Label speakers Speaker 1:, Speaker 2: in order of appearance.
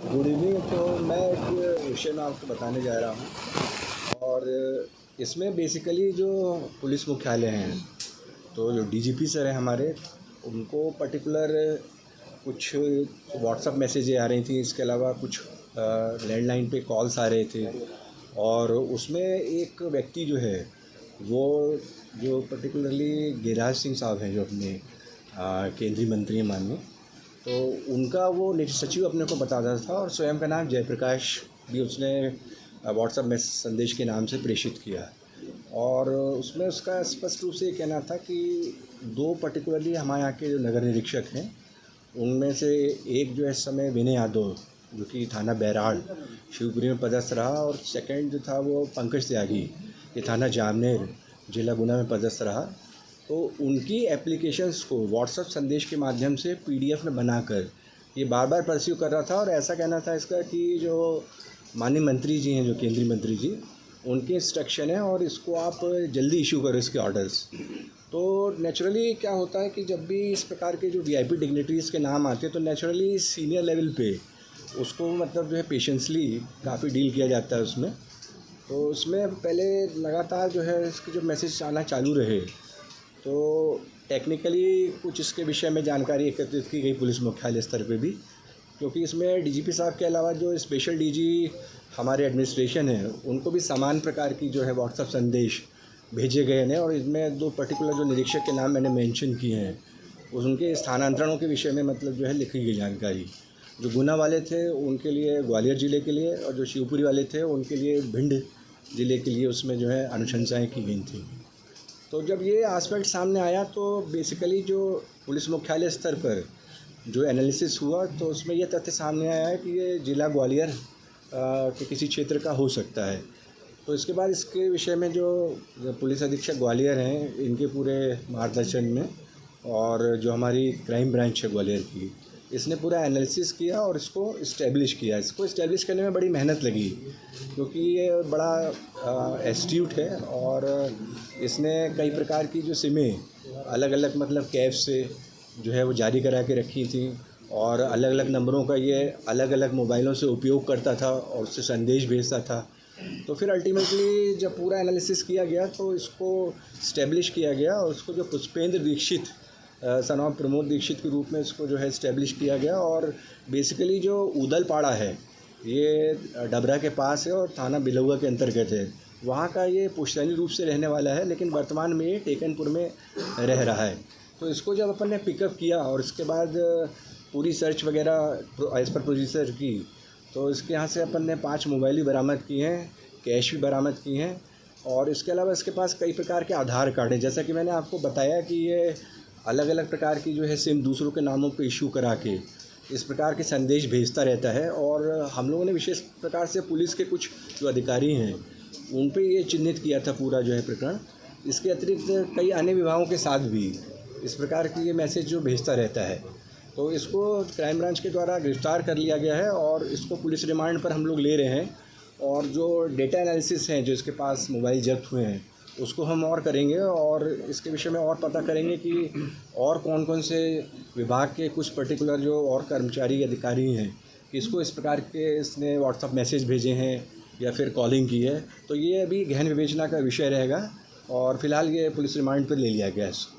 Speaker 1: Good evening. तो मैं एक विषय में आपको बताने जा रहा हूँ, और इसमें बेसिकली जो पुलिस मुख्यालय हैं, तो जो डीजीपी सर हैं हमारे, उनको पर्टिकुलर कुछ व्हाट्सअप मैसेजें आ रही थी। इसके अलावा कुछ लैंडलाइन पे कॉल्स आ रहे थे, और उसमें एक व्यक्ति जो है वो जो पर्टिकुलरली गिरिराज सिंह साहब हैं, जो अपने केंद्रीय मंत्री हैं माननीय, तो उनका वो निजी सचिव अपने को बताता था, और स्वयं का नाम जयप्रकाश भी उसने व्हाट्सएप में संदेश के नाम से प्रेषित किया। और उसमें उसका स्पष्ट रूप से ये कहना था कि दो पर्टिकुलरली हमारे यहाँ के जो नगर निरीक्षक हैं, उनमें से एक जो है इस समय विनय यादव, जो कि थाना बैराड़ शिवपुरी में पदस्थ रहा, और सेकंड जो था वो पंकज त्यागी, ये थाना जामनेर जिला गुना में पदस्थ रहा। तो उनकी एप्लीकेशंस को व्हाट्सएप संदेश के माध्यम से पीडीएफ में बनाकर ये बार बार परस्यू कर रहा था, और ऐसा कहना था इसका कि जो माननीय मंत्री जी हैं, जो केंद्रीय मंत्री जी, उनके इंस्ट्रक्शन है और इसको आप जल्दी इशू करो, इसके ऑर्डर्स। तो नेचुरली क्या होता है कि जब भी इस प्रकार के जो वीआईपी डिग्निटरीज़ के नाम आते हैं, तो नेचुरली सीनियर लेवल पे उसको मतलब जो है पेशेंसली काफ़ी डील किया जाता है उसमें। तो उसमें पहले लगातार जो है इसके जो मैसेज आना चालू रहे, तो टेक्निकली कुछ इसके विषय में जानकारी एकत्रित की गई पुलिस मुख्यालय स्तर पे भी, क्योंकि इसमें डीजीपी साहब के अलावा जो स्पेशल डीजी हमारे एडमिनिस्ट्रेशन है, उनको भी समान प्रकार की जो है व्हाट्सएप संदेश भेजे गए हैं। और इसमें दो पर्टिकुलर जो निरीक्षक के नाम मैंने मेंशन किए हैं, उनके स्थानांतरणों के विषय में मतलब जो है लिखी गई जानकारी। जो गुना वाले थे उनके लिए ग्वालियर ज़िले के लिए, और जो शिवपुरी वाले थे उनके लिए भिंड ज़िले के लिए उसमें जो है अनुशंसाएँ की गई थी। तो जब ये एस्पेक्ट सामने आया, तो बेसिकली जो पुलिस मुख्यालय स्तर पर जो एनालिसिस हुआ, तो उसमें ये तथ्य सामने आया है कि ये ज़िला ग्वालियर के किसी क्षेत्र का हो सकता है। तो इसके बाद इसके विषय में जो पुलिस अधीक्षक ग्वालियर हैं, इनके पूरे मार्गदर्शन में, और जो हमारी क्राइम ब्रांच है ग्वालियर की, इसने पूरा एनालिसिस किया और इसको इस्टेब्लिश किया। इसको इस्टेब्लिश करने में बड़ी मेहनत लगी, क्योंकि ये बड़ा एस्ट्यूट है, और इसने कई प्रकार की जो सिमें अलग अलग मतलब कैब से जो है वो जारी करा के रखी थी, और अलग अलग नंबरों का ये अलग अलग मोबाइलों से उपयोग करता था और उससे संदेश भेजता था। तो फिर अल्टीमेटली जब पूरा एनालिसिस किया गया, तो इसको इस्टेब्लिश किया गया, और उसको जो पुष्पेंद्र दीक्षित सन ऑफ प्रमोद दीक्षित के रूप में इसको जो है इस्टेब्लिश किया गया। और बेसिकली जो उदलपाड़ा है, ये डबरा के पास है और थाना बिलौआ के अंतर्गत है। वहाँ का ये पुश्तैनी रूप से रहने वाला है, लेकिन वर्तमान में ये टेकनपुर में रह रहा है। तो इसको जब अपन ने पिकअप किया और इसके बाद पूरी सर्च वगैरह एज़ पर प्रोसीजर की, तो इसके यहाँ से अपन ने 5 मोबाइल भी बरामद किए हैं, कैश भी बरामद किए हैं, और इसके अलावा इसके पास कई प्रकार के आधार कार्ड हैं। जैसा कि मैंने आपको बताया कि ये अलग अलग प्रकार की जो है सिम दूसरों के नामों पे इशू करा के इस प्रकार के संदेश भेजता रहता है। और हम लोगों ने विशेष प्रकार से पुलिस के कुछ जो अधिकारी हैं उन पे ये चिन्हित किया था पूरा जो है प्रकरण। इसके अतिरिक्त कई अन्य विभागों के साथ भी इस प्रकार की ये मैसेज जो भेजता रहता है, तो इसको क्राइम ब्रांच के द्वारा गिरफ्तार कर लिया गया है, और इसको पुलिस रिमांड पर हम लोग ले रहे हैं। और जो डेटा एनालिसिस हैं, जो इसके पास मोबाइल जब्त हुए हैं, उसको हम और करेंगे, और इसके विषय में और पता करेंगे कि और कौन कौन से विभाग के कुछ पर्टिकुलर जो और कर्मचारी अधिकारी हैं, किसको इस प्रकार के इसने व्हाट्सएप मैसेज भेजे हैं या फिर कॉलिंग की है। तो ये अभी गहन विवेचना का विषय रहेगा, और फिलहाल ये पुलिस रिमांड पर ले लिया गया है इसको।